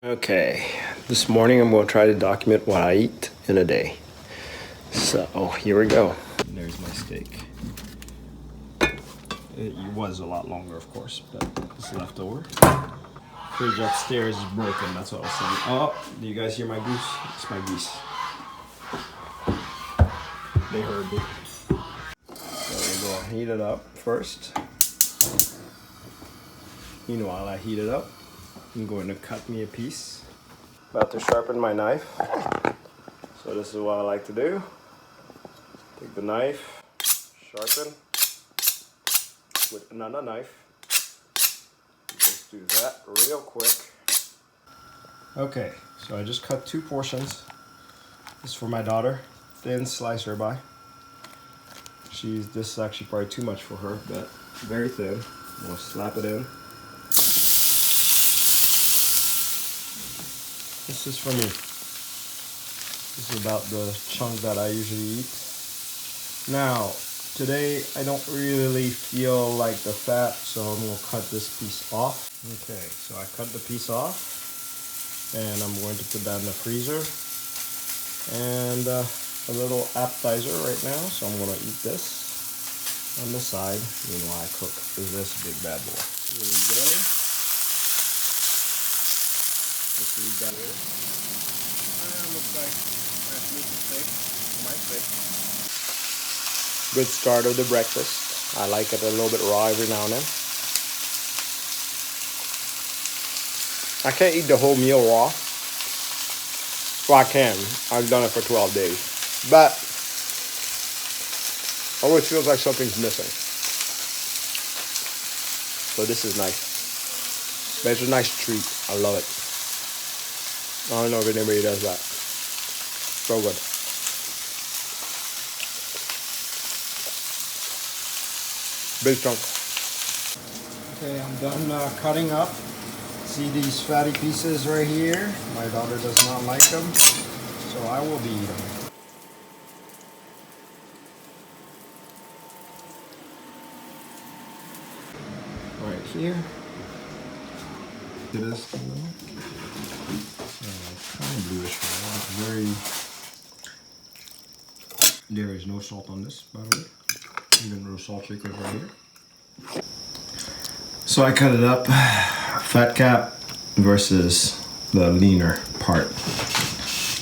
Okay, this morning I'm going to try to document what I eat in a day. So here we go. There's my steak. It was a lot longer, of course, but it's left over. Fridge upstairs is broken, that's what I was saying. Oh, do you guys hear my goose? It's my geese. They heard me. So we're going to heat it up first. Meanwhile, I heat it up. I'm going to cut me a piece. About to sharpen my knife. So this is what I like to do. Take the knife, sharpen with another knife. Just do that real quick. Okay, so I just cut 2 portions. This is for my daughter. Thin slice ribeye. This is actually probably too much for her, but very thin. I'm gonna slap it in. This is for me. This is about the chunk that I usually eat. Now, today I don't really feel like the fat, so I'm gonna cut this piece off. Okay, so I cut the piece off, and I'm going to put that in the freezer. And a little appetizer right now, so I'm gonna eat this on the side. Meanwhile, I cook this big bad boy. Here we go. Just leave that here. Looks like that's meat and steak. My steak. Good start of the breakfast. I like it a little bit raw every now and then. I can't eat the whole meal raw. Well, I can. I've done it for 12 days. But always feels like something's missing. So this is nice. But it's a nice treat. I love it. I don't know if anybody does that. So good. Big chunk. Okay, I'm done cutting up. See these fatty pieces right here? My daughter does not like them, so I will be eating them. Right here. It is kind of bluish. Very. There is no salt on this, by the way. Even no salt shakers right here. So I cut it up. Fat cap versus the leaner part.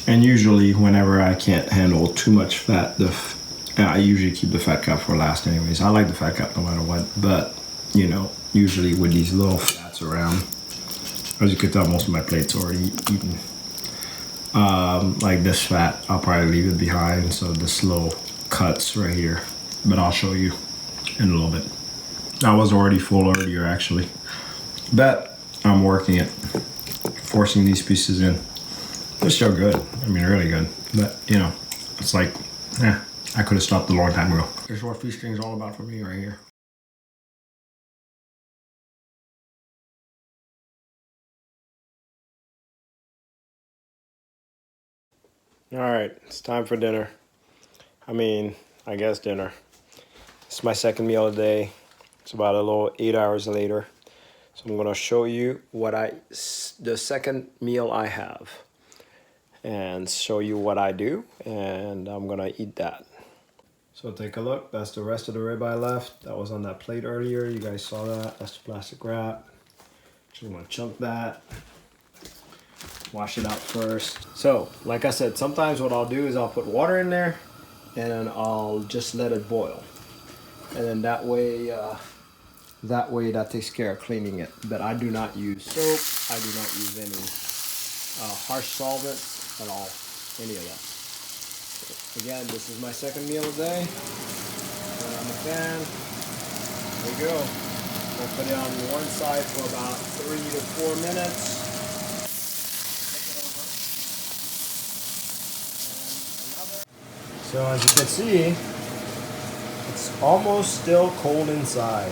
And usually whenever I can't handle too much fat, I usually keep the fat cap for last anyways. I like the fat cap no matter what, but you know, usually with these little fats around, as you can tell, most of my plate's already eaten. Like this fat, I'll probably leave it behind, so the slow cuts right here, but I'll show you in a little bit. I was already full earlier actually, but I'm working it, forcing these pieces in. They're still good. I mean, really good. But you know, it's like, I could have stopped a long time ago. Here's what feasting is all about for me right here. All right, it's time for dinner. I guess dinner. It's my second meal of the day. It's about a little 8 hours later. So I'm gonna show you the second meal I have and show you what I do, and I'm gonna eat that. So take a look, that's the rest of the ribeye left. That was on that plate earlier, you guys saw that. That's the plastic wrap. So I'm gonna chunk that. Wash it out first. So, like I said, sometimes what I'll do is I'll put water in there and then I'll just let it boil. And then that way that takes care of cleaning it. But I do not use soap. I do not use any harsh solvents at all. Any of that. So, again, this is my second meal of the day. Put it on the pan. There we go. I'll put it on one side for about 3 to 4 minutes. So as you can see, it's almost still cold inside.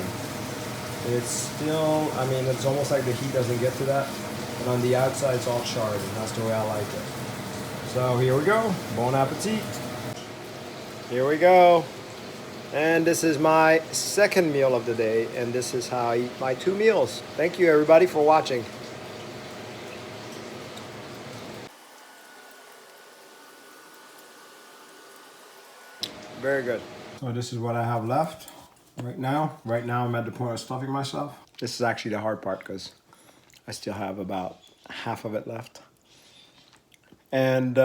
It's still, it's almost like the heat doesn't get to that. And on the outside, it's all charred, and that's the way I like it. So here we go. Bon appetit. Here we go. And this is my second meal of the day, and this is how I eat my 2 meals. Thank you everybody for watching. very good. So this is what I have left right now. Right now I'm at the point of stuffing myself. This is actually the hard part because I still have about half of it left. And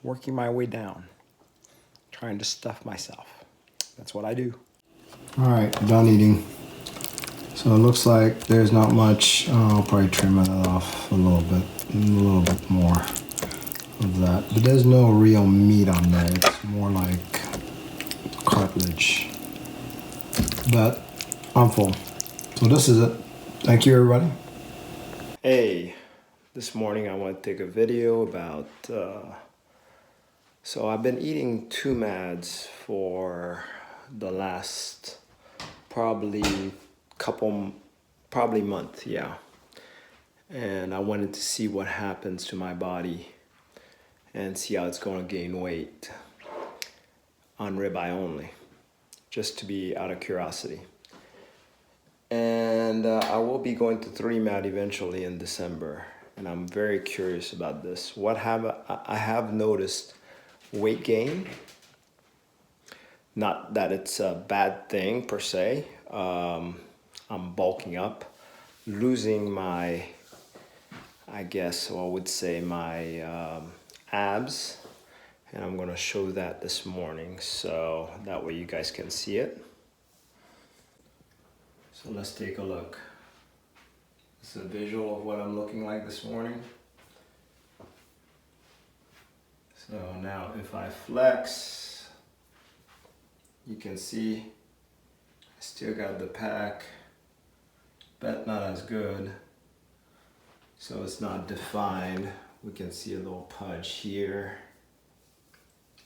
working my way down, trying to stuff myself. That's what I do. All right, done eating. So it looks like there's not much. I'll probably trim it off a little bit more of that. But there's no real meat on there. It's more like cartilage. But I'm full. So this is it. Thank you, everybody. Hey, this morning I want to take a video about. So I've been eating 2 mads for the last probably month, yeah. And I wanted to see what happens to my body and see how it's going to gain weight on ribeye only, just to be out of curiosity. And I will be going to 3 mad eventually in December, and I'm very curious about this. I have noticed weight gain. Not that it's a bad thing per se. I'm bulking up, losing my, I guess I would say my abs, and I'm gonna show that this morning so that way you guys can see it. So let's take a look. It's a visual of what I'm looking like this morning. So now if I flex, you can see I still got the pack, but not as good. So it's not defined. We can see a little pudge here,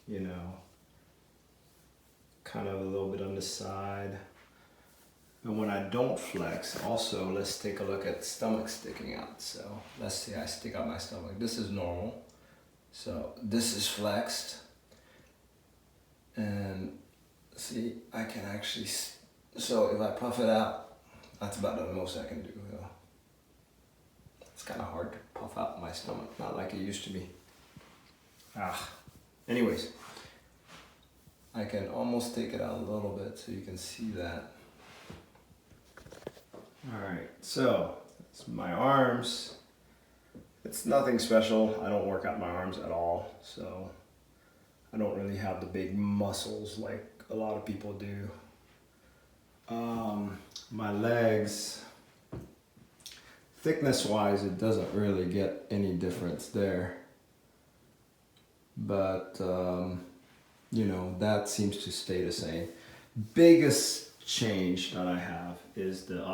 you know, kind of a little bit on the side. And when I don't flex, also let's take a look at stomach sticking out. So let's say I stick out my stomach. This is normal. So this is flexed. And see, I can actually, so if I puff it out, that's about the most I can do. It's kind of hard to puff out my stomach, not like it used to be. Anyways, I can almost take it out a little bit so you can see that. All right, so it's my arms. It's nothing special. I don't work out my arms at all, so I don't really have the big muscles like a lot of people do. My legs, thickness wise, it doesn't really get any difference there. But, you know, that seems to stay the same. Biggest change that I have is the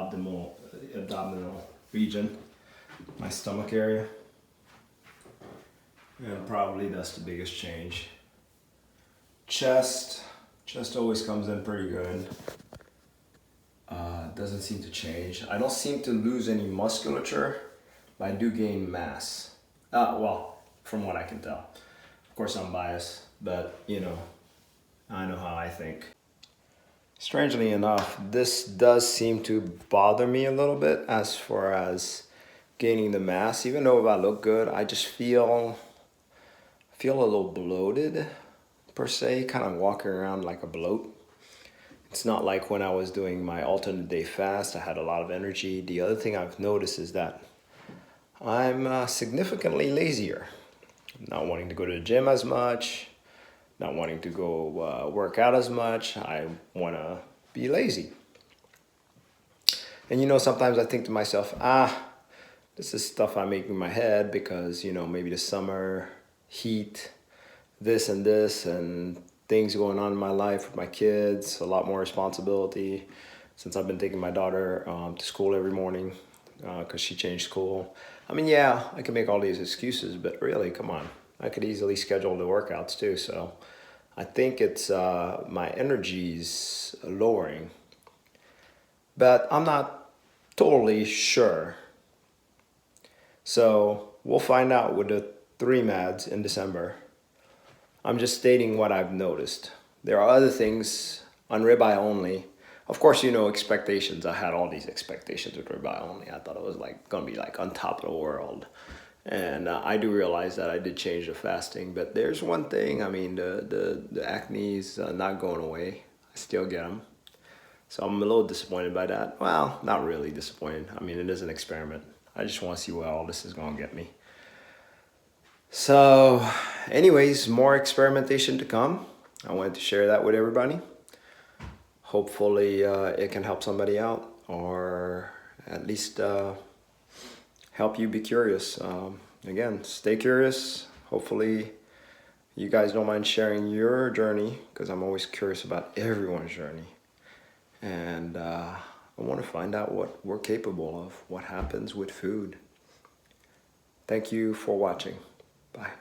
abdominal region, my stomach area. And probably that's the biggest change. Chest always comes in pretty good. Doesn't seem to change. I don't seem to lose any musculature, but I do gain mass. Well, from what I can tell. Of course I'm biased, but you know, I know how I think. Strangely enough, this does seem to bother me a little bit as far as gaining the mass. Even though if I look good, I just feel a little bloated per se, kind of walking around like a bloat. It's not like when I was doing my alternate day fast, I had a lot of energy. The other thing I've noticed is that I'm significantly lazier. Not wanting to go to the gym as much, not wanting to go work out as much. I want to be lazy. And you know, sometimes I think to myself, this is stuff I make in my head because, you know, maybe the summer, heat, this and things going on in my life with my kids, a lot more responsibility since I've been taking my daughter to school every morning because she changed school. I mean, yeah, I can make all these excuses, but really, come on. I could easily schedule the workouts too. So I think it's my energy's lowering, but I'm not totally sure. So we'll find out with the 3 mads in December. I'm just stating what I've noticed. There are other things on ribeye only. Of course, you know, expectations. I had all these expectations with ribeye only. I thought it was like gonna be like on top of the world. And I do realize that I did change the fasting, but there's one thing. I mean, the acne is not going away. I still get them. So I'm a little disappointed by that. Well, not really disappointed. I mean, it is an experiment. I just want to see where all this is going to get me. So anyways, more experimentation to come. I wanted to share that with everybody. Hopefully it can help somebody out, or at least help you be curious. Again, stay curious. Hopefully you guys don't mind sharing your journey, because I'm always curious about everyone's journey. And I want to find out what we're capable of, what happens with food. Thank you for watching. Bye.